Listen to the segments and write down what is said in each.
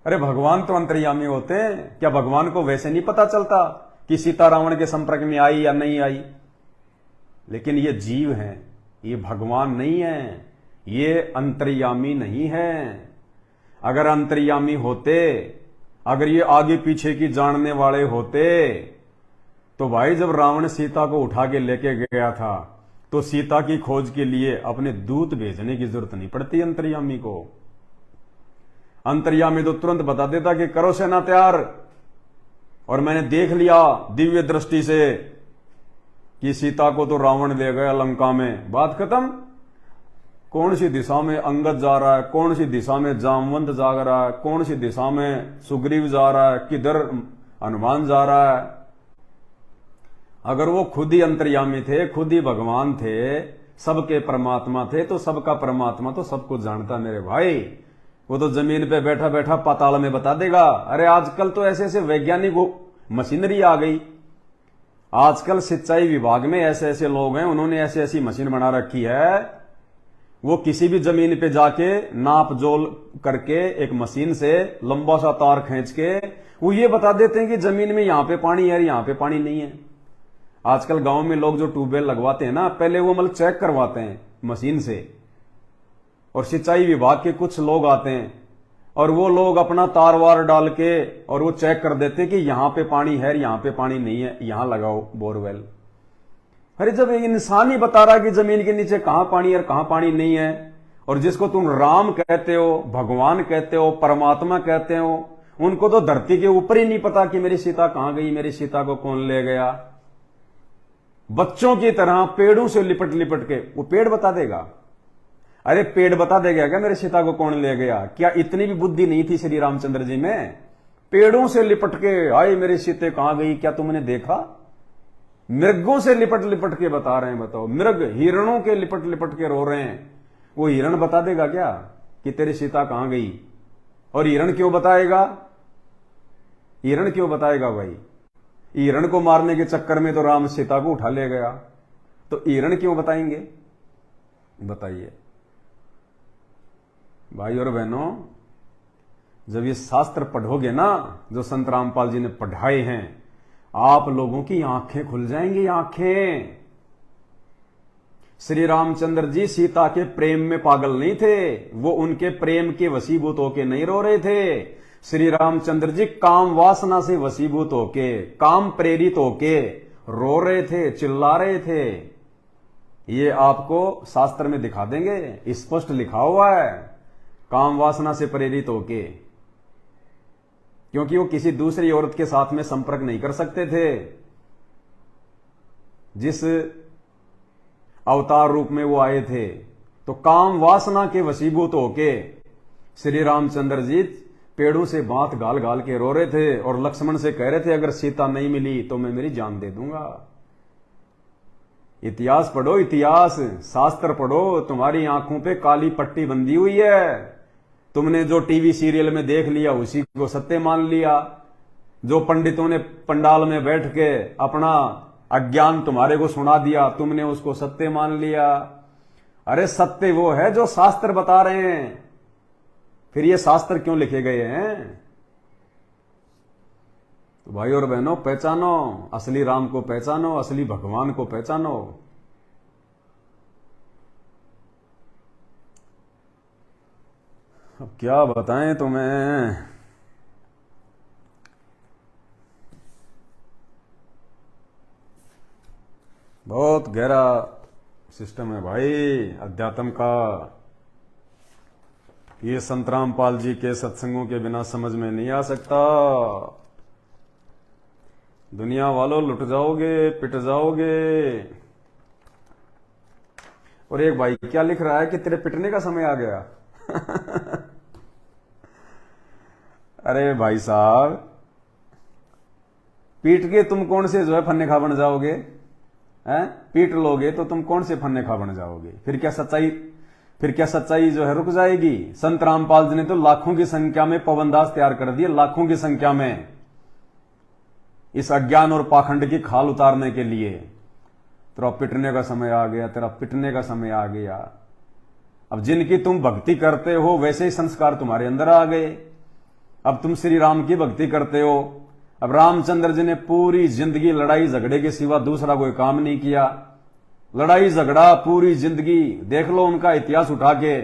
अरे भगवान तो अंतर्यामी होते हैं, क्या भगवान को वैसे नहीं पता चलता कि सीता रावण के संपर्क में आई या नहीं आई? लेकिन ये जीव हैं, ये भगवान नहीं है, ये अंतर्यामी नहीं है। अगर अंतर्यामी होते, अगर ये आगे पीछे की जानने वाले होते, तो भाई जब रावण सीता को उठा के लेके गया था तो सीता की खोज के लिए अपने दूत भेजने की जरूरत नहीं पड़ती अंतर्यामी को। अंतर्यामी तो तुरंत बता देता कि करो सेना तैयार, और मैंने देख लिया दिव्य दृष्टि से कि सीता को तो रावण ले गया लंका में, बात खत्म। कौन सी दिशा में अंगद जा रहा है, कौन सी दिशा में जामवंत जा रहा है, कौन सी दिशा में सुग्रीव जा रहा है, किधर हनुमान जा रहा है। अगर वो खुद ही अंतर्यामी थे, खुद ही भगवान थे, सबके परमात्मा थे, तो सबका परमात्मा तो सब कुछ जानता मेरे भाई। वो तो जमीन पे बैठा बैठा पाताल में बता देगा। अरे आजकल तो ऐसे ऐसे वैज्ञानिक मशीनरी आ गई, आजकल सिंचाई विभाग में ऐसे ऐसे लोग हैं, उन्होंने ऐसी ऐसी मशीन बना रखी है, वो किसी भी जमीन पे जाके नाप जोल करके एक मशीन से लंबा सा तार खींच के वो ये बता देते हैं कि जमीन में यहां पे पानी है, यहां पे पानी नहीं है। आजकल गांव में लोग जो ट्यूबवेल लगवाते हैं ना, पहले वो मतलब चेक करवाते हैं मशीन से, और सिंचाई विभाग के कुछ लोग आते हैं और वो लोग अपना तार वार डाल के और वो चेक कर देते हैं कि यहां पे पानी है, यहां पे पानी नहीं है, यहां लगाओ बोरवेल। अरे जब इंसान ही बता रहा कि जमीन के नीचे कहां पानी है और कहां पानी नहीं है, और जिसको तुम राम कहते हो, भगवान कहते हो, परमात्मा कहते हो, उनको तो धरती के ऊपर ही नहीं पता कि मेरी सीता कहां गई, मेरी सीता को कौन ले गया। बच्चों की तरह पेड़ों से लिपट लिपट के वो पेड़ बता देगा। अरे पेड़ बता देगा क्या मेरी सीता को कौन ले गया? क्या इतनी भी बुद्धि नहीं थी श्री रामचंद्र जी में? पेड़ों से लिपट के आई मेरी सीते कहां गई, क्या तुमने देखा? मृगों से लिपट लिपट के बता रहे हैं। बताओ, मृग हिरणों के लिपट लिपट के रो रहे हैं, वो हिरण बता देगा क्या कि तेरी सीता कहां गई? और हिरण क्यों बताएगा? हिरण क्यों बताएगा भाई? हिरण को मारने के चक्कर में तो राम सीता को उठा ले गया, तो हिरण क्यों बताएंगे? बताइए भाई और बहनों, जब ये शास्त्र पढ़ोगे ना जो संत रामपाल जी ने पढ़ाए हैं, आप लोगों की आंखें खुल जाएंगी, आंखें। श्री रामचंद्र जी सीता के प्रेम में पागल नहीं थे, वो उनके प्रेम के वशीभूत होके नहीं रो रहे थे। श्री रामचंद्र जी काम वासना से वशीभूत होके, काम प्रेरित होके रो रहे थे, चिल्ला रहे थे। ये आपको शास्त्र में दिखा देंगे, स्पष्ट लिखा हुआ है, काम वासना से प्रेरित होके, क्योंकि वो किसी दूसरी औरत के साथ में संपर्क नहीं कर सकते थे। जिस अवतार रूप में वो आए थे, तो काम वासना के वशीभूत होके श्री रामचंद्र जी पेड़ों से बात गाल गाल के रो रहे थे, और लक्ष्मण से कह रहे थे अगर सीता नहीं मिली तो मैं मेरी जान दे दूंगा। इतिहास पढ़ो, इतिहास, शास्त्र पढ़ो, तुम्हारी आंखों पे काली पट्टी बंधी हुई है। तुमने जो टीवी सीरियल में देख लिया उसी को सत्य मान लिया। जो पंडितों ने पंडाल में बैठ के अपना अज्ञान तुम्हारे को सुना दिया, तुमने उसको सत्य मान लिया। अरे सत्य वो है जो शास्त्र बता रहे हैं, फिर ये शास्त्र क्यों लिखे गए हैं? तो भाई और बहनों, पहचानो, असली राम को पहचानो, असली भगवान को पहचानो। अब क्या बताएं तुम्हें। बहुत गहरा सिस्टम है भाई अध्यात्म का। ये संत रामपाल जी के सत्संगों के बिना समझ में नहीं आ सकता। दुनिया वालों लुट जाओगे, पिट जाओगे। और एक भाई क्या लिख रहा है कि तेरे पिटने का समय आ गया। अरे भाई साहब, पीट के तुम कौन से जो है फन्ने खा बन जाओगे? हैं? पीट लोगे तो तुम कौन से फन्ने खा बन जाओगे? फिर क्या सच्चाई जो है रुक जाएगी? संत रामपाल जी ने तो लाखों की संख्या में पवनदास तैयार कर दिए, लाखों की संख्या में, इस अज्ञान और पाखंड की खाल उतारने के लिए। तेरा पिटने का समय आ गया, तेरा पिटने का समय आ गया। अब जिनकी तुम भक्ति करते हो वैसे ही संस्कार तुम्हारे अंदर आ गए। अब तुम श्री राम की भक्ति करते हो। अब रामचंद्र जी ने पूरी जिंदगी लड़ाई झगड़े के सिवा दूसरा कोई काम नहीं किया। लड़ाई झगड़ा पूरी जिंदगी, देख लो उनका इतिहास उठा के,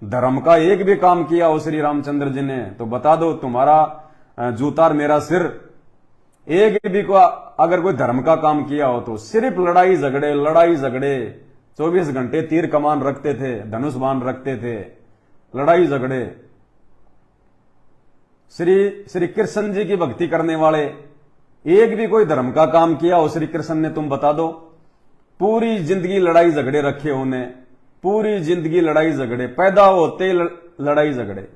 धर्म का एक भी काम किया हो श्री रामचंद्र जी ने तो बता दो तुम्हारा जूता और मेरा सिर। एक भी को अगर कोई धर्म का काम किया हो तो सिर्फ लड़ाई झगड़े, लड़ाई झगड़े, 24 घंटे तीर कमान रखते थे, धनुष बाण रखते थे, लड़ाई झगड़े। श्री कृष्ण जी की भक्ति करने वाले एक भी कोई धर्म का काम किया हो श्री कृष्ण ने, तुम बता दो। पूरी जिंदगी लड़ाई झगड़े रखे उन्हें, पूरी जिंदगी लड़ाई झगड़े, पैदा होते लड़ाई झगड़े।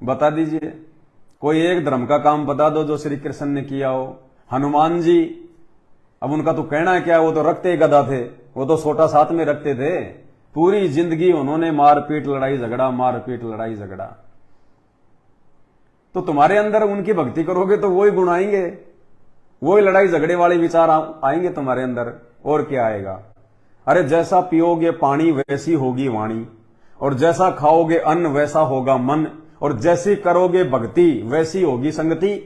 बता दीजिए कोई एक धर्म का काम बता दो जो श्री कृष्ण ने किया हो। हनुमान जी, अब उनका तो कहना है क्या, वो तो रखते गदा थे, वो तो सोटा साथ में रखते थे। पूरी जिंदगी उन्होंने मारपीट लड़ाई झगड़ा, मारपीट लड़ाई झगड़ा। तो तुम्हारे अंदर उनकी भक्ति करोगे तो वही गुण आएंगे, वही लड़ाई झगड़े वाले विचार आएंगे तुम्हारे अंदर, और क्या आएगा। अरे जैसा पियोगे पानी वैसी होगी वाणी, और जैसा खाओगे अन्न वैसा होगा मन, और जैसी करोगे भक्ति वैसी होगी संगति।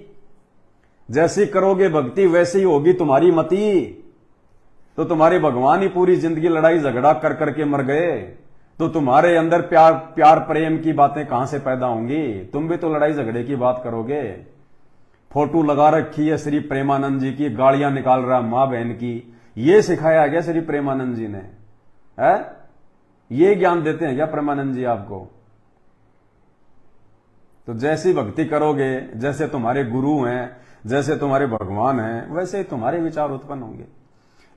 जैसी करोगे भक्ति वैसी होगी तुम्हारी मति। तो तुम्हारे भगवान ही पूरी जिंदगी लड़ाई झगड़ा कर करके मर गए, तो तुम्हारे अंदर प्यार प्रेम की बातें कहां से पैदा होंगी। तुम भी तो लड़ाई झगड़े की बात करोगे। फोटो लगा रखी है श्री प्रेमानंद जी की, गालियां निकाल रहा मां बहन की। ये सिखाया गया श्री प्रेमानंद जी ने, है? ये ज्ञान देते हैं क्या प्रेमानंद जी आपको? तो जैसी भक्ति करोगे, जैसे तुम्हारे गुरु हैं, जैसे तुम्हारे भगवान हैं, वैसे ही तुम्हारे विचार उत्पन्न होंगे।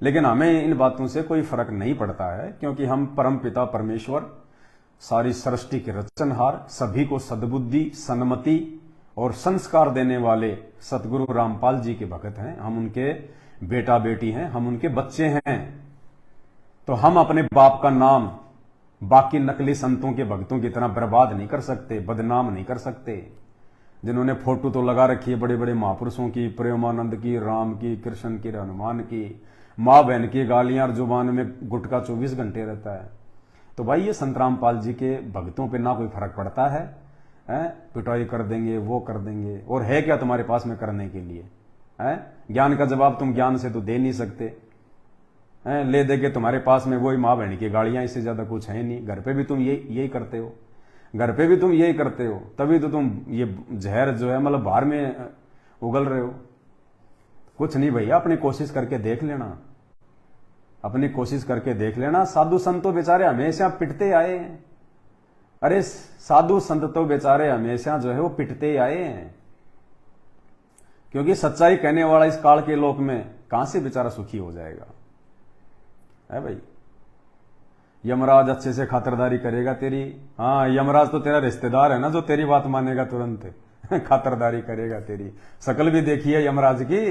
लेकिन हमें इन बातों से कोई फर्क नहीं पड़ता है, क्योंकि हम परम पिता परमेश्वर, सारी सृष्टि के रचनहार, सभी को सद्बुद्धि, सन्मति और संस्कार देने वाले सतगुरु रामपाल जी के भक्त हैं। हम उनके बेटा बेटी हैं, हम उनके बच्चे हैं। तो हम अपने बाप का नाम बाकी नकली संतों के भक्तों की तरह बर्बाद नहीं कर सकते, बदनाम नहीं कर सकते। जिन्होंने फोटो तो लगा रखी है बड़े बड़े महापुरुषों की, प्रेमानंद की, राम की, कृष्ण की, हनुमान की, माँ बहन की गालियां और जुबान में गुटका 24 घंटे रहता है। तो भाई ये संत रामपाल जी के भक्तों पे ना कोई फर्क पड़ता है, पिटाई कर देंगे, वो कर देंगे, और है क्या तुम्हारे पास में करने के लिए? ज्ञान का जवाब तुम ज्ञान से तो दे नहीं सकते। ले दे के तुम्हारे पास में वही माँ बहन की गालियां, इससे ज्यादा कुछ है नहीं। घर पे भी तुम यही करते हो, घर पे भी तुम यही करते हो, तभी तो तुम ये जहर जो है मतलब बाहर में उगल रहे हो। कुछ नहीं भैया, अपनी कोशिश करके देख लेना, अपनी कोशिश करके देख लेना। साधु संत तो बेचारे हमेशा पिटते आए हैं। अरे साधु संत तो बेचारे हमेशा जो है वो पिटते आए हैं, क्योंकि सच्चाई कहने वाला इस काल के लोक में कहां से बेचारा सुखी हो जाएगा, है भाई। यमराज अच्छे से खातिरदारी करेगा तेरी। हाँ, यमराज तो तेरा रिश्तेदार है ना, जो तेरी बात मानेगा तुरंत खातिरदारी करेगा तेरी। शकल भी देखी है यमराज की,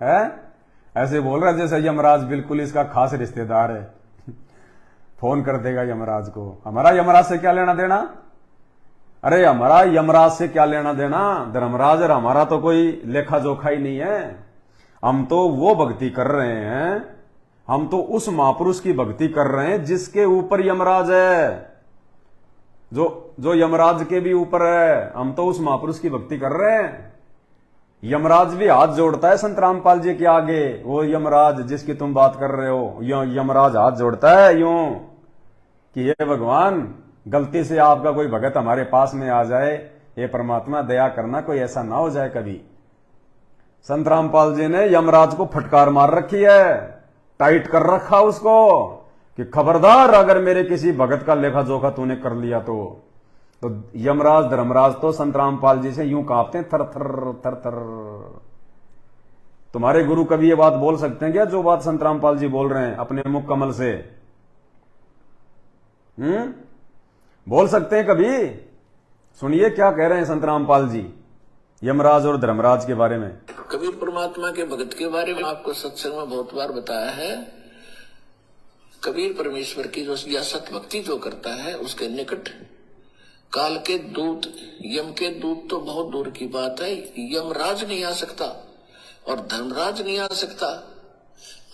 है? ऐसे बोल रहा है जैसे यमराज बिल्कुल इसका खास रिश्तेदार है। फोन कर देगा यमराज को। हमारा यमराज से क्या लेना देना? अरे हमारा यमराज से क्या लेना देना? धर्मराज और हमारा तो कोई लेखा जोखा ही नहीं है। हम तो वो भक्ति कर रहे हैं, हम तो उस महापुरुष की भक्ति कर रहे हैं जिसके ऊपर यमराज है, जो यमराज के भी ऊपर है। हम तो उस महापुरुष की भक्ति कर रहे हैं। यमराज भी हाथ जोड़ता है संत रामपाल जी के आगे। वो यमराज जिसकी तुम बात कर रहे हो, यमराज हाथ जोड़ता है यूं कि ये भगवान, गलती से आपका कोई भगत हमारे पास में आ जाए, ये परमात्मा दया करना कोई ऐसा ना हो जाए कभी। संत रामपाल जी ने यमराज को फटकार मार रखी है, टाइट कर रखा उसको कि खबरदार अगर मेरे किसी भगत का लेखा जोखा तूने कर लिया तो यमराज धर्मराज तो संत रामपाल जी से यूं कांपते हैं, थर थर थर थर। तुम्हारे गुरु कभी ये बात बोल सकते हैं क्या जो बात संत रामपाल जी बोल रहे हैं अपने मुख कमल से? बोल सकते हैं कभी? सुनिए क्या कह रहे हैं संत रामपाल जी यमराज और धर्मराज के बारे में। कबीर परमात्मा के भगत के बारे में आपको सत्संग में बहुत बार बताया है। कबीर परमेश्वर की जो सत भक्ति जो करता है उसके निकट काल के दूत, यम के दूत तो बहुत दूर की बात है, यमराज नहीं आ सकता और धर्मराज नहीं आ सकता।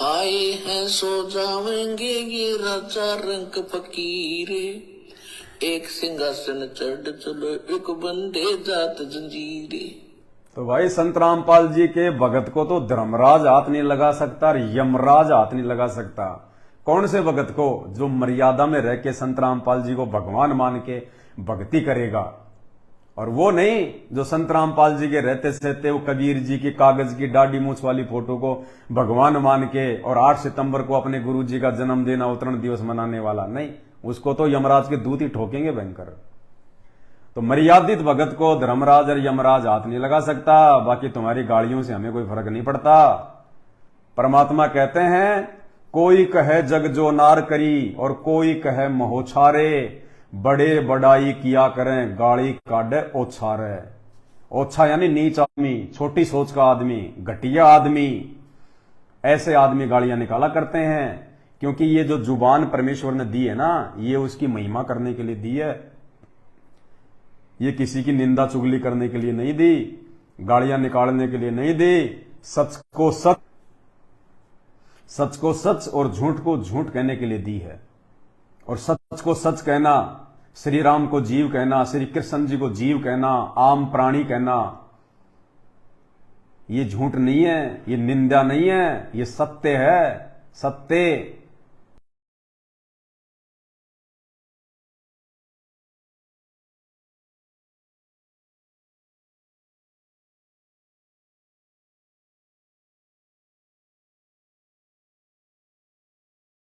आए हैं सो जाएंगे ये राजा रंग फकीरे, एक सिंहासन चढ़ चलो एक बंदे जात जंजीरे। तो भाई संत रामपाल जी के भगत को तो धर्मराज हाथ नहीं लगा सकता और यमराज हाथ नहीं लगा सकता। कौन से भगत को? जो मर्यादा में रह के संत रामपाल जी को भगवान मान के भक्ति करेगा, और वो नहीं जो संत रामपाल जी के रहते सहते वो कबीर जी की कागज की दाढ़ी मूछ वाली फोटो को भगवान मान के और 8 सितंबर को अपने गुरु जी का जन्मदिन अवतरण दिवस मनाने वाला। नहीं, उसको तो यमराज के दूत ही ठोकेंगे भयंकर। तो मर्यादित भगत को धर्मराज और यमराज हाथ नहीं लगा सकता। बाकी तुम्हारी गाड़ियों से हमें कोई फर्क नहीं पड़ता। परमात्मा कहते हैं, कोई कहे जग जो नार करी और कोई कहे महोछारे, बड़े बड़ाई किया करें गाड़ी काटे ओछारे। ओछा यानी नीच आदमी, छोटी सोच का आदमी, घटिया आदमी, ऐसे आदमी गालियां निकाला करते हैं। क्योंकि ये जो जुबान परमेश्वर ने दी है ना, ये उसकी महिमा करने के लिए दी है। ये किसी की निंदा चुगली करने के लिए नहीं दी, गालियां निकालने के लिए नहीं दी। सच को सच, सच को सच और झूठ को झूठ कहने के लिए दी है। और सच को सच कहना, श्री राम को जीव कहना, श्री कृष्ण जी को जीव कहना, आम प्राणी कहना, ये झूठ नहीं है, ये निंदा नहीं है, ये सत्य है। सत्य